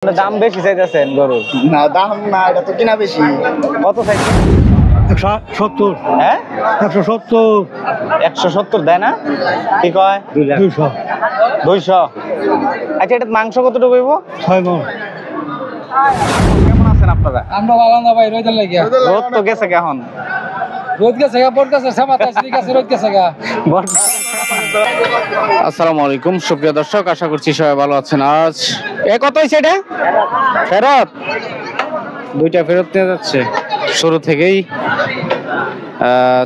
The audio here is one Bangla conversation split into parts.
দাম বেশি চাইতেছেন গরুর? না দাম না, এটা তো কিনা বেশি। কত চাইছেন? 170। হ্যাঁ 170। 170 দেয় না? কি কয়? 200। 200। আচ্ছা, এটা মাংস কতটুকু হইব? 6 মণ। কেমন আছেন আপনারা? আমরা ভালো না ভাই, রোদের লাগিয়া রোদ তো গেছে এখন। রোদ গেছে গা, পড় গেছে, সামাতাস গেছে, রোদ গেছে গা। আসসালামু আলাইকুম সুপ্রিয় দর্শক, আশা করছি সবাই ভালো আছেন। আজ কত হয়েছে এটা? ফেরত? দুইটা ফেরত নিয়ে যাচ্ছে, শুরু থেকেই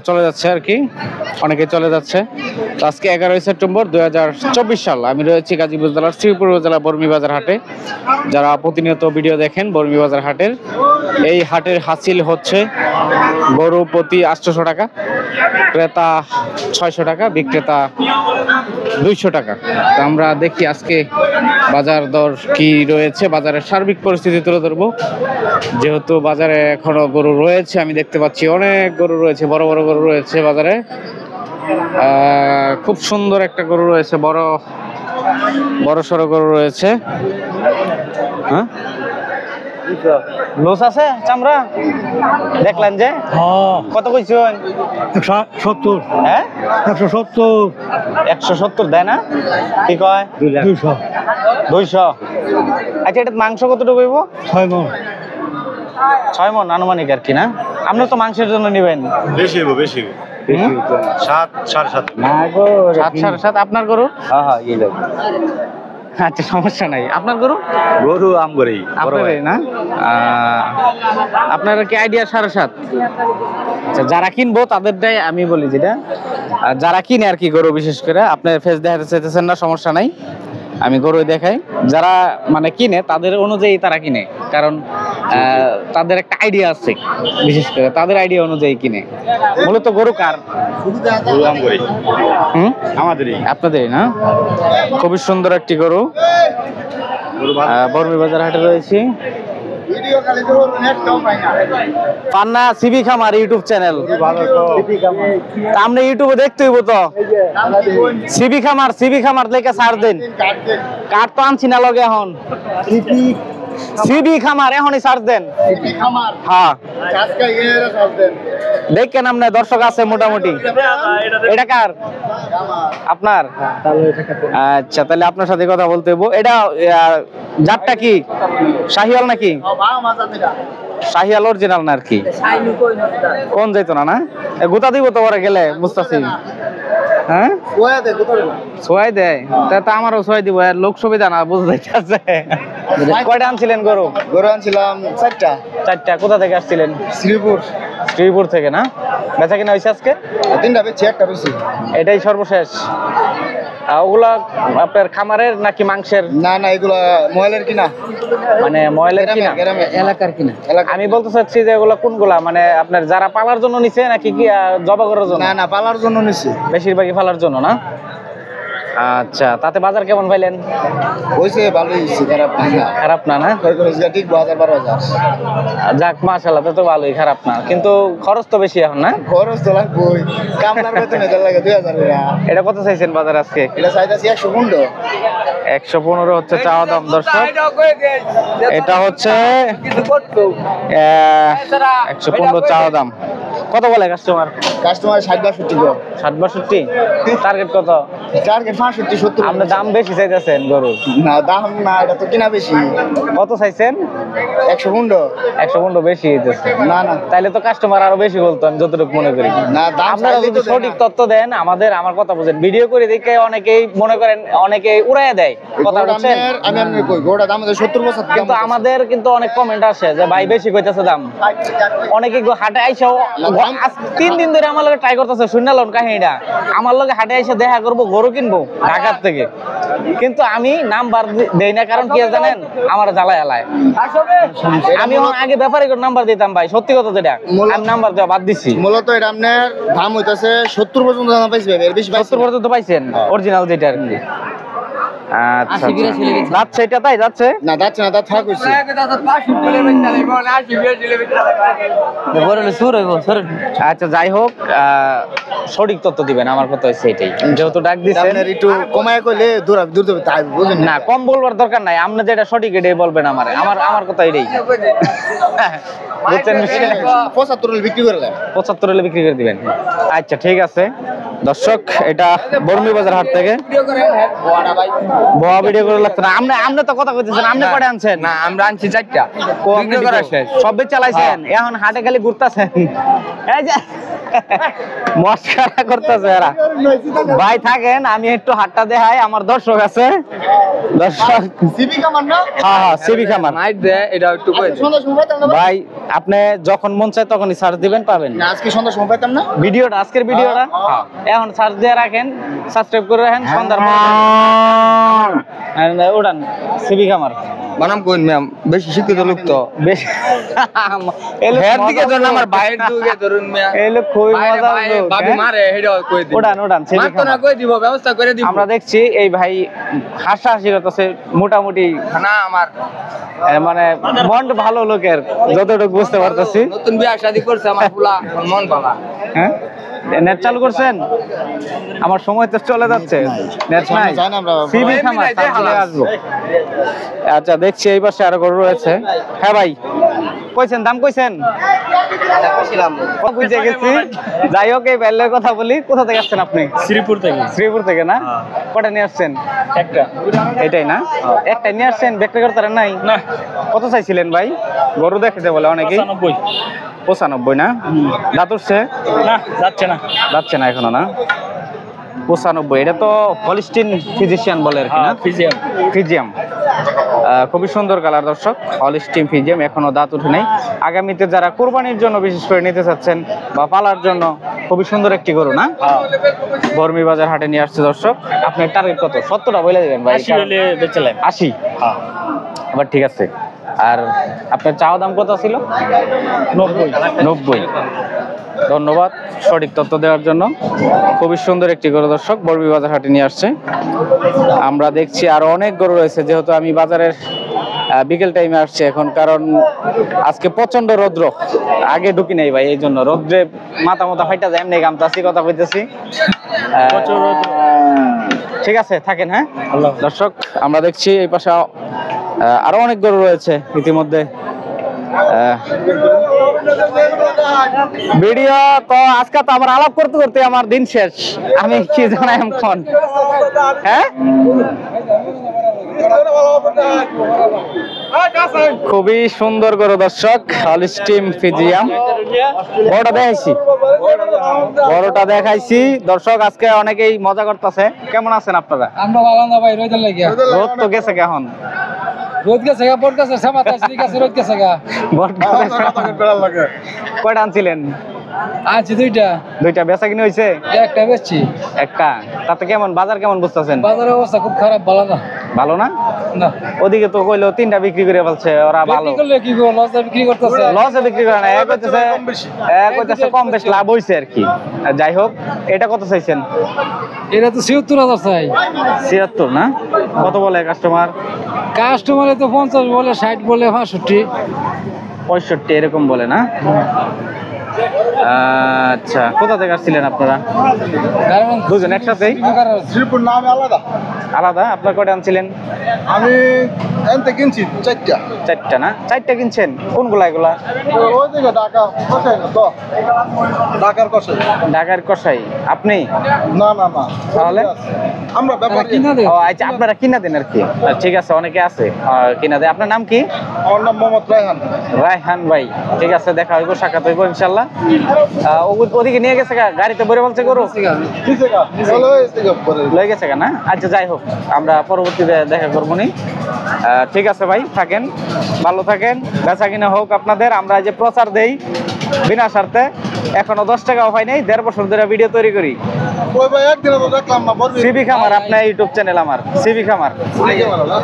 চলে যাচ্ছে আর কি, অনেকে চলে যাচ্ছে। তো আজকে 11ই সেপ্টেম্বর 2024 সাল। আমি রয়েছি গাজীপুর জেলার শ্রীপুর জেলা বর্মীবাজার হাটে। যারা প্রতিনিয়ত ভিডিও দেখেন বর্মীবাজার হাটের, এই হাটের হাসিল হচ্ছে গরু প্রতি 800 টাকা, ক্রেতা 600 টাকা, বিক্রেতা 200 টাকা। তো আমরা দেখি আজকে বাজার দর কি রয়েছে, বাজারের সার্বিক পরিস্থিতি তুলে ধরবো। যেহেতু বাজারে এখনো গরু রয়েছে, আমি দেখতে পাচ্ছি অনেক গরু রয়েছে, বড় বড় গরু রয়েছে বাজারে। খুব সুন্দর একটা গরু রয়েছে, বড় বড় সড়ো গরু রয়েছে। হ্যাঁ, লোস আছে চামড়া দেখলেন যে? কত কইছেন? 170। হ্যাঁ 170। 170 দেয় না? কি কয়? 200। 200। আচ্ছা, এটা মাংস কতটুকু হইব? 6 মণ। 6 মণ আনুমানিক আর কি না? আপনি তো মাংসের জন্য নিবেন। বেশি হইব, বেশি। 7 7.5। না গো, 7 7.5। আপনার গরু? হ্যাঁ হ্যাঁ, এই লাগে। আচ্ছা, সমস্যা নাই। আপনার গরু? গরু আমগরেই আপনারই না? আপনার কি আইডিয়া 7.5? আচ্ছা, যারা কিনবো তাদেরটাই আমি বলি, যেটা যারা কিনে আর কি গরু, বিশেষ করে আপনার ফেস দেখাতে চাইতেছেন না, সমস্যা নাই, আমি গরু দেখাই। যারা মানে কিনে তাদের অনুযায়ী তারা কিনে, কারণ তাদের একটা আইডিয়া আছে, বিশেষ করে তাদের আইডিয়া অনুযায়ী কিনে। মূলত গরু কার? গরু আমগরেই। আমাদেরই। আপনাদেরই না? খুবই সুন্দর একটি গরু। বর্মীবাজার হাটে রয়েছি। পান্না সিবি খামার ইউটিউব চ্যানেল। আপনি ইউটিউবে দেখতে হইব তো। সিবি খামার লেখা সার্চ দেন। কার তো আনছি না লগে এখন। সিবি খামার এখনই সার্চ দেন। হ্যাঁ, দেখেন আপনি, দর্শক আছে মোটামুটি। এটা কার? আপনার? আচ্ছা, তাহলে আপনার সাথে কথা বলতে হইব। এটা জাতটা কি, শাহিওয়াল নাকি? শাহিওয়াল অরিজিনাল না আর কি? কোন যাইতো না? না গুতা দিব তো পরে গেলে বুঝতেছি। হ্যাঁ, সোয়াই দেয় তা আমারও সোয়াই দিব, লোক সুবিধা না, বুঝতে যাচ্ছে। কয়টা আনছিলেন গরু? গরু আনছিলাম 4টা। 4টা। কোথা থেকে আসছিলেন? শ্রীপুর থেকে না? বেচা কিনা হয়েছে আজকে? 3টা বেচছি, 1টা বেশি। এটাই সর্বশেষ? ওগুলা আপনার খামারের নাকি মাংসের? না না, এগুলা ময়লের কিনা, মানে ময়লের কিনা, এলাকার কিনা। আমি বলতে চাচ্ছি যে এগুলা কোনগুলা, মানে আপনার যারা পালার জন্য নিছে নাকি কি জবা করার জন্য? না না, পালার জন্য নিছি। বেশিরভাগই পালার জন্য না? আচ্ছা, তাতে বাজার কেমন পাইলেন? হইছে, ভালোই হইছে, খারাপ না। খারাপ না? না ঠিক 12,000। যাক, মাশাআল্লাহ, তো ভালোই, খারাপ না। কিন্তু খরচ তো বেশি এখন না? খরচ তো লাগবেই, কামলার বেতনে তো লাগে 2000 টাকা। এটা কত চাইছেন বাজার আজকে? এটা চাইতাছি 115। 115 হচ্ছে চাওয়া দাম দর্শক। এটা হচ্ছে 115 চাওয়া দাম। কত বলে কাস্টমার? 60-62 গো। 60-62? টার্গেট কত? টার্গেট 65-70। আপনি দাম বেশি চাইতেছেন গরুর? না দাম না, এটা তো কিনা বেশি। কত চাইছেন? 115। 115 বেশি হইতেছে। না না, তাইলে তো কাস্টমার আরো বেশি বলতো, আমি যতটুকু মনে করি। না দাম আপনারা যদি সঠিক তথ্য দেন, আমার কথা বুঝেন, ভিডিও করে দেখে অনেকেই মনে করেন, অনেকেই উড়াইয়া দেয় কথা, বুঝছেন? আমি কই গোটা দাম 70-75। কিন্তু আমাদের কিন্তু অনেক কমেন্ট আসে যে ভাই বেশি কইতেছে দাম। অনেকে হাটে আইসাও 3 দিন ধরে আমার লগে ট্রাই করতেছে, শুনলাম কাহিনীটা, আমার লগে হাটে আইসা দেখা করবো, গরু কিনবো ঢাকার থেকে, কিন্তু আমি নাম্বার দেই না। কারণ কি জানেন, আমার জ্বালায় এলায়। আমি আগে ব্যাপারে নাম্বার দিতাম ভাই, সত্যি কথা যেটা, আমি নাম্বার দেওয়া বাদ দিচ্ছি। মূলত এটা আপনার দাম হইতাছে 70 পর্যন্ত দাম পাইছে, এর বেশি 70 পর্যন্ত পাইছেন অরিজিনাল যেটা আর কি? আচ্ছা যাচ্ছে এটা তাই যাচ্ছে না যাচ্ছে না, দাঁত ফাঁক হইছে। আচ্ছা যাই হোক সঠিক তথ্য দিবেন আমার কথা হচ্ছে এটাই যেহেতু ডাক দিচ্ছেন আপনার একটু কমায় কইলে দূর দেবে তাই বুঝেন না কম বলবার দরকার নাই আপনি যেটা সঠিক এটাই বলবেন আমার আমার আমার কথা এটাই বুঝছেন 75 হলে বিক্রি করে দেন। 75 হলে বিক্রি করে দিবেন আচ্ছা ঠিক আছে দর্শক এটা বর্মি বাজার হাট থেকে বোয়া ভিডিও করে লাগতো না আপনি তো কথা কইতেছেন আপনি কয়টা আনছেন না আমরা আনছি 4টা বিক্রি করা শেষ সব চালাইছেন এখন হাটে খালি ঘুরতাছেন এই যে মস্কারা করতেছে এরা ভাই থাকেন আমি একটু হাটটা দেখাই আমার দর্শক আছে দর্শক সিবি কামান না? হ্যাঁ সিবি খামার মাইট দে এটা একটু কই আজকে সন্ধ্যার সময় পাইতাম না ভাই? ভাই আপনি যখন মন চায় তখনই সার্চ দিবেন পাবেন না আজকে সন্ধ্যার সময় পাইতাম না? ভিডিওটা আজকের ভিডিওটা এখন সার্চ দিয়ে রাখেন সাবস্ক্রাইব করে রাখেন সন্ধ্যার পরে ওড়ান সিবি খামার বানাম কোন ম্যাম বেশি শিক্ষিত লোক তো বেশ হের দিকে ধরুন আমার ভাইয়ের দিকে ধরুন ম্যাম এই লোক খুবই মজার লোক ভাবি মারে হেডা কই দিব ওড়ান সিবি মারতো না খামার কই দিব ব্যবস্থা করে দিব আমরা দেখছি এই ভাই হাসাহাসি করতেছে মোটামুটি না আমার মানে মন ভালো লোকের যতটুকু বুঝতে পারতেছি নতুন বিয়ে শাদী করছে আমার পুলা মন ভালো হ্যাঁ নেট চালু করছেন আমার সময় তো চলে যাচ্ছে নেট নাই জানি না আমরা সিবি খামার তাহলে আসবো আচ্ছা দেখছি এই পাশে আরো গরু রয়েছে হ্যাঁ ভাই কইছেন দাম কইছেন বুঝে গেছি যাই হোক এই বাইরের কথা বলি কোথা থেকে আসছেন আপনি শ্রীপুর থেকে না কটা নিয়ে আসছেন একটা এটাই না একটা নিয়ে আসছেন বিক্রি করতে নাই না কত চাইছিলেন ভাই গরু দেখতে বলে অনেকেই 95 না দাঁত উঠছে না যাচ্ছে না এখনো না 95 এটা তো হলিস্টিন ফিজিশিয়ান বলে আর কি না ফিজিয়াম খুবই সুন্দর কালার দর্শক হলিস্টিন ফিজিয়াম এখনো দাঁত উঠে নাই আগামীতে যারা কুরবানির জন্য বিশেষ করে নিতে চাচ্ছেন বা পালার জন্য খুবই সুন্দর একটি গরু না বর্মি বাজার হাটে নিয়ে আসছে দর্শক আপনার টার্গেট কত 70টা বলে দিবেন ভাই 80 আবার ঠিক আছে আর আপনার চাওয়া দাম কত ছিল 90 ধন্যবাদ সঠিক তথ্য দেওয়ার জন্য খুবই সুন্দর একটি গরু দর্শক বর্মি বাজার হাটে নিয়ে আসছে আমরা দেখছি আরো অনেক গরু রয়েছে যেহেতু আমি বাজারের বিকেল টাইমে আসছে এখন কারণ আজকে প্রচন্ড রৌদ্র আগে ঢুকি নাই ভাই এই জন্য রৌদ্রে মাথা ফাইটা যায় এমনি গামতাছি কথা কইতেছি ঠিক আছে থাকেন হ্যাঁ দর্শক আমরা দেখছি এই পাশে আরো অনেক গরু রয়েছে ইতিমধ্যে ভিডিও তো আজকে তো আমার আলাপ করতে করতে আমার দিন শেষ আমি কি জানাই এখন হ্যাঁ খুবই সুন্দর গরু দর্শক হলিস্টিন ফিজিয়াম বড়টা দেখাইছি দর্শক আজকে অনেকেই মজা করতেছে কেমন আছেন আপনারা আমরা ভালো না ভাই রইতে লাগিয়া রোদ তো গেছে কেমন রোদ গেছে গা পড়তেছে সামাত আসলি গেছে রোদ গেছে গা কয়টা আনছিলেন আছি দুইটা বেচা কিনে হয়েছে একটা বেচছি একটা তাতে কেমন বাজার কেমন বুঝতেছেন বাজারের অবস্থা খুব খারাপ ভালো না না ওদিকে তো কইলো 3টা বিক্রি করে ফেলছে ওরা ভালো কি করলে লসে বিক্রি করতেছে লসে বিক্রি করে না এক কইতেছে কম বেশ লাভ হইছে আর কি যাই হোক এটা কত চাইছেন এটা তো ৭৬,০০০ চাই ৭৬ না কত বলে কাস্টমারে তো ৫০ বলে ৬০ বলে ৬৫ 65 এরকম বলে না আচ্ছা কোথা থেকে আসছিলেন আপনারা দুজন একসাথেই শ্রীপুর নামে আলাদা আলাদা আপনার কয়টা আনছিলেন আমি এনতে কিনছি 4টা না 4টা কিনছেন কোনগুলা এগুলা ওই দিকে ঢাকা কষাই না তো ঢাকার কষাই আপনি না তাহলে আমরা ব্যাপারী ও আচ্ছা আপনারা কিনা দেন আর কি ঠিক আছে অনেকে আছে কিনা দেয় আপনার নাম কি আমার নাম মোহাম্মদ রায়হান ভাই ঠিক আছে দেখা হইব সাক্ষাৎ হইব ইনশাআল্লাহ ওদিকে নিয়ে গেছে গাড়িতে বরে বলছে গরু লয়ে গেছে না আচ্ছা যাই হোক আমরা পরবর্তীতে দেখা করবো নি ঠিক আছে ভাই থাকেন ভালো থাকেন বেচা কিনা হোক আপনাদের আমরা যে প্রচার দেই বিনা স্বার্থে এখনো 10 টাকাও পাই নাই 1.5 বছর ধরে ভিডিও তৈরি করি সিবি খামার আপনার ইউটিউব চ্যানেল আমার সিবি খামার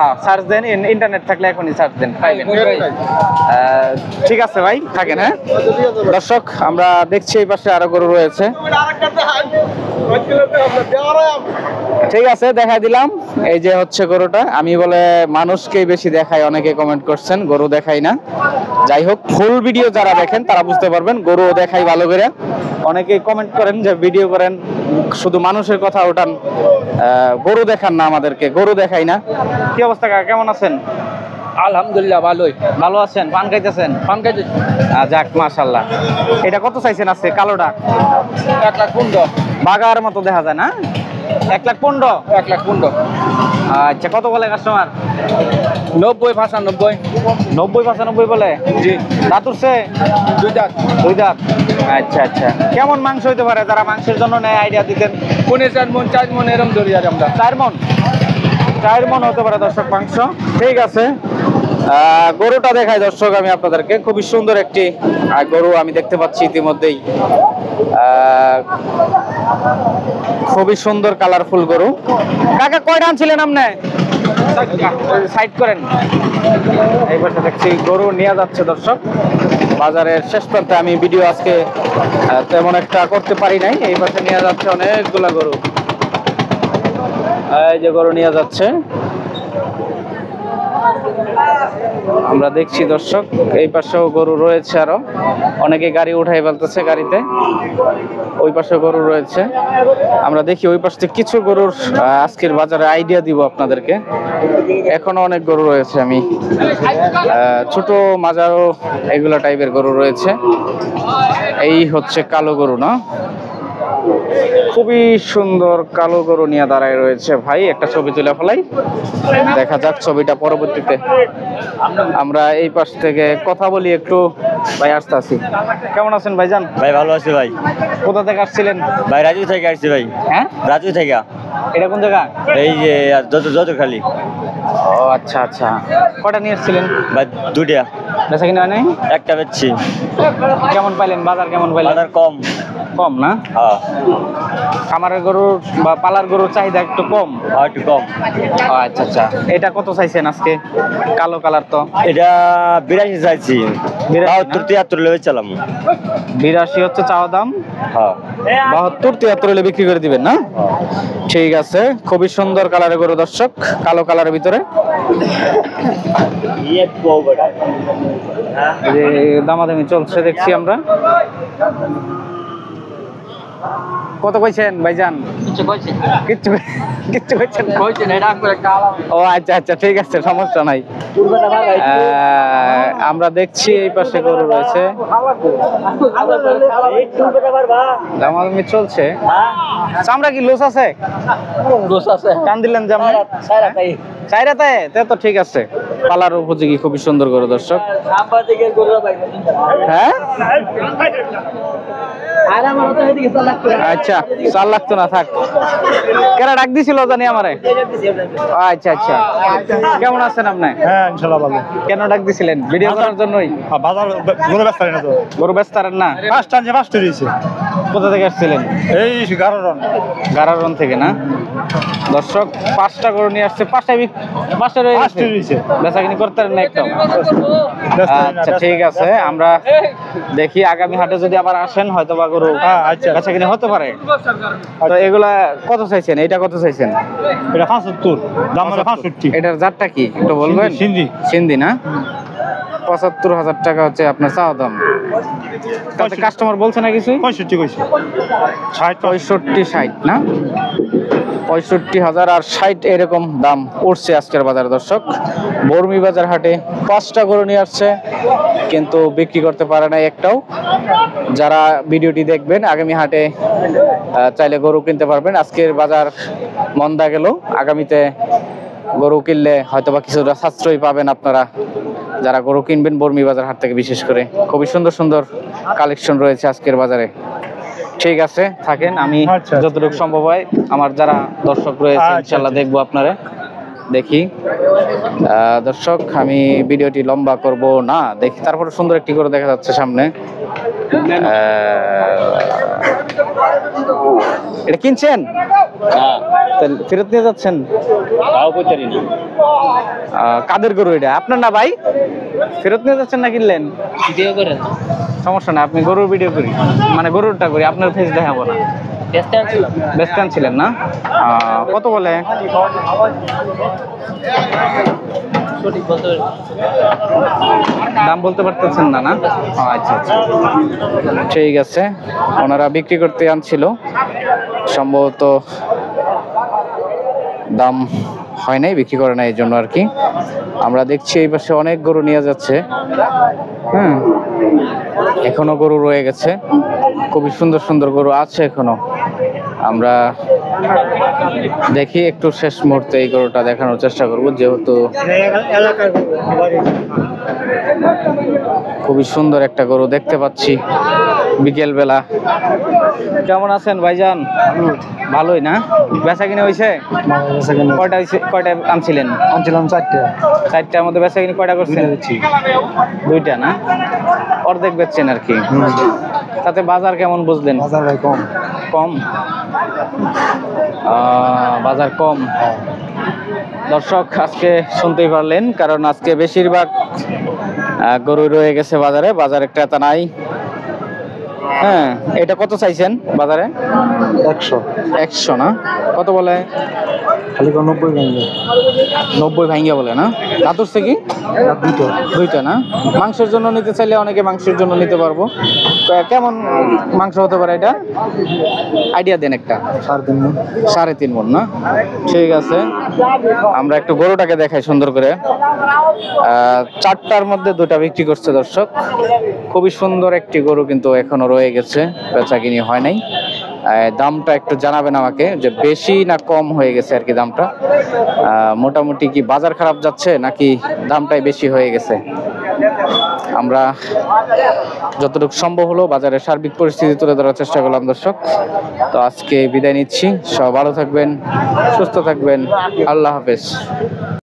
হ্যাঁ সার্চ দেন ইন্টারনেট থাকলে এখনই সার্চ দেন পাইবেন ঠিক আছে ভাই থাকেন হ্যাঁ দর্শক আমরা দেখছি এই পাশে আরো গরু রয়েছে ঠিক আছে, দেখাই দিলাম। এই যে হচ্ছে গরুটা, আমি বলে মানুষকেই বেশি দেখাই, অনেকে কমেন্ট করছেন গরু দেখাই না। যাই হোক, ফুল ভিডিও যারা দেখেন তারা বুঝতে পারবেন গরু দেখাই ভালো করে। অনেকেই কমেন্ট করেন যে ভিডিও করেন শুধু মানুষের কথা ওঠান, গরু দেখান না, আমাদেরকে গরু দেখাই না। কি অবস্থা কাকা, কেমন আছেন? আলহামদুলিল্লাহ ভালোই। ভালো আছেন? পান খাইতেছেন? পান খাইতে যাক মাশাআল্লাহ। এটা কত চাইছেন আজকে কালোটা? 1,15,000। বাগার মতো দেখা যায় না? 1,15,000। 1,15,000। আচ্ছা, কত বলে কাস্টমার? 90-95। 90-95 বলে? জি। দাঁত উঠছে? 2 দাঁত। 2 দাঁত। আচ্ছা আচ্ছা, কেমন মাংস হইতে পারে? যারা মাংসের জন্য নেয় আইডিয়া দিতেন। 4 মন 4 মন এরকম ধরি আর আমরা 4 মন? 4 মন হতে পারে দর্শক মাংস। ঠিক আছে, গরুটা দেখাই দর্শক আমি আপনাদেরকে। খুবই সুন্দর একটি গরু আমি দেখতে পাচ্ছি ইতিমধ্যেই। খুবই সুন্দর কালারফুল গরু। কাকা কয়টা আনছিলেন আপনি? সাইড করেন। এই পাশে দেখছি গরু নিয়ে যাচ্ছে দর্শক বাজারের শেষ প্রান্তে। আমি ভিডিও আজকে তেমন একটা করতে পারি নাই। এই পাশে নিয়ে যাচ্ছে অনেকগুলা গরু। এই যে গরু নিয়ে যাচ্ছে, আমরা দেখছি দর্শক। এই পাশেও গরু রয়েছে, আরো অনেকে গাড়ি উঠাই ফেলতেছে গাড়িতে। ওই পাশে গরু রয়েছে, আমরা দেখি ওই পাশ থেকে কিছু গরুর আজকের বাজারে আইডিয়া দিব আপনাদেরকে। এখনো অনেক গরু রয়েছে, আমি ছোট মাজারও এগুলা টাইপের গরু রয়েছে। এই হচ্ছে কালো গরু না? খুবই সুন্দর কালো গরু নিয়ে দাঁড়ায় রয়েছে ভাই। একটা ছবি তুলে ফেলাই, দেখা যাক ছবিটা পরবর্তীতে। আমরা এই পাশ থেকে কথা বলি একটু। ভাই আসতে আসি, কেমন আছেন ভাইজান? ভাই ভালো আছি ভাই। কোথা থেকে আসছিলেন? ভাই রাজু থেকে আসছি ভাই। হ্যাঁ, রাজু থেকে। এটা কোন জায়গা? এই যে যত খালি। ও আচ্ছা আচ্ছা, কটা নিয়ে এসেছিলেন? ভাই 2টা। বেচা কিনা হয় নাই? একটা বেচছি। কেমন পাইলেন বাজার? কেমন পাইলেন? বাজার কম। কম না? হ্যাঁ, খামারের গরুর বা পালার গরুর চাহিদা একটু কম। একটু কম। ও আচ্ছা আচ্ছা, এটা কত চাইছেন আজকে? কালো কালার তো। এটা 82 চাইছি। 72-73 লেবেছিলাম। 82 হচ্ছে চাওয়া দাম। হ্যাঁ, 72-73 হলে বিক্রি করে দিবেন না? ঠিক আছে, খুবই সুন্দর কালারের গরু দর্শক, কালো কালারের ভিতরে। যে দামাদামি চলছে দেখছি আমরা। কত কইছেন ভাইজান? কিচ্ছু কইছেন না? ও আচ্ছা আচ্ছা, ঠিক আছে, সমস্যা নাই। আমরা দেখছি এই পাশে গরু রয়েছে, দামাদামি চলছে। চামড়া কি লুজ আছে? টান দিলেন যেমন চাইরাতে, তো ঠিক আছে। পালার উপযোগী, খুবই সুন্দর গরু দর্শক। হ্যাঁ আচ্ছা, 4 লাগতো না, থাক। কেরা ডাক দিছিল জানি আমারে? আচ্ছা আচ্ছা, কেমন আছেন আপনি? হ্যাঁ ইনশাআল্লাহ ভালো। কেন ডাক দিছিলেন? ভিডিও করার জন্যই? বাজার গরু ব্যস্ত না তো। গরু ব্যস্ত না? 5টা আনছে, 5টা দিয়েছে। কোথা থেকে আসছিলেন? এই 11 গারারন থেকে না? দর্শক 5টা গরু নিয়ে আসছে। 5টা রয়ে গেছে, বেচাকিনি করতে পারেন না একদম? আচ্ছা ঠিক আছে, আমরা দেখি আগামী হাটে যদি আবার আসেন হয়তো বা গরু বেচাকিনি হতে পারে। তো এগুলা কত চাইছেন? এটা কত চাইছেন? এটা 75, দাম হলো 65। এটার জাতটা কি একটু বলবেন? সিন্ধি। সিন্ধি না? 75,000 টাকা হচ্ছে আপনার চাওয়া দাম। কাস্টমার বলছে না কিছু? 65 কইছে। 65-60 না? 65,000 আর 60 এরকম দাম উঠছে আজকের বাজারে দর্শক। বর্মি বাজার হাটে 5টা গরু নিয়ে আসছে, কিন্তু বিক্রি করতে পারে না একটাও। যারা ভিডিওটি দেখবেন আগামী হাটে চাইলে গরু কিনতে পারবেন। আজকের বাজার মন্দা গেল, আগামীতে গরু কিনলে হয়তোবা কিছুটা সাশ্রয় পাবেন আপনারা যারা গরু কিনবেন বর্মি বাজার হাট থেকে। বিশেষ করে খুবই সুন্দর সুন্দর কালেকশন রয়েছে আজকের বাজারে। ঠিক আছে, থাকেন, আমি যতটুকু সম্ভব হয় আমার যারা দর্শক রয়েছে ইনশাআল্লাহ দেখবো আপনারা। দেখি দর্শক, আমি ভিডিওটি লম্বা করব না, দেখি। তারপরে সুন্দর একটি করে দেখা যাচ্ছে সামনে। এটা কিনছেন? ফেরত নিয়ে যাচ্ছেন? কাদের গরু এটা? আপনার না ভাই? ফেরত নিয়ে যাচ্ছেন না কিনলেন? ভিডিও করেন, সমস্যা না, আপনি গরুর ভিডিও করি, মানে গরুরটা করি, আপনার ফেস দেখাবো না। বেচতে আনছিলেন না? কত বলে? দাম বলতে পারতেছেন না? না, আচ্ছা আচ্ছা, ঠিক আছে। ওনারা বিক্রি করতে আনছিল, সম্ভবত দাম হয় নাই, বিক্রি করে না, এই জন্য আর কি। আমরা দেখছি এই পাশে অনেক গরু নিয়ে যাচ্ছে। হ্যাঁ, এখনো গরু রয়ে গেছে, খুবই সুন্দর সুন্দর গরু আছে এখনো। আমরা দেখি একটু শেষ মুহূর্তে এই গরুটা দেখানোর চেষ্টা করব, যেহেতু খুবই সুন্দর একটা গরু দেখতে পাচ্ছি বিকেল বেলা। কেমন আছেন ভাইজান? ভালোই না? বেচা কিনে হয়েছে? কয়টা আনছিলেন? আনছিলাম 4টা। 4টার মধ্যে বেচা কিনে কয়টা করছেন? 2টা না? অর্ধেক বেচছেন আর কি। তাতে বাজার কেমন বুঝলেন? বাজার ভাই কম। কম? বাজার কম। দর্শক আজকে শুনতেই পারলেন, কারণ আজকে বেশিরভাগ গরু রয়ে গেছে বাজারে, বাজারে ক্রেতা নাই। হ্যাঁ, এটা কত চাইছেন বাজারে? 100। 100 না? কত বলে? খালি 90 ভেঙে। 90 ভাঙ্গিয়া বলে না? দাঁতুরছে কি? দুইটা না? মাংসের জন্য নিতে চাইলে অনেকে মাংসের জন্য নিতে পারবো। কেমন মাংস হতে পারে এটা? আইডিয়া দেন একটা। 3.5 মণ না? ঠিক আছে, আমরা একটু গরুটাকে দেখাই সুন্দর করে। 4টার মধ্যে 2টা বিক্রি করছে দর্শক। খুবই সুন্দর একটি গরু কিন্তু এখনো রয়ে গেছে, বেচা কিনি হয় নাই। দামটা একটু জানাবেন আমাকে, যে বেশি না কম হয়ে গেছে আর কি দামটা। মোটামুটি কি বাজার খারাপ যাচ্ছে নাকি দামটাই বেশি হয়ে গেছে? আমরা যতটুকু সম্ভব হলো বাজারের সার্বিক পরিস্থিতি তুলে ধরার চেষ্টা করলাম দর্শক। তো আজকে বিদায় নিচ্ছি, সব ভালো থাকবেন, সুস্থ থাকবেন, আল্লাহ হাফেজ।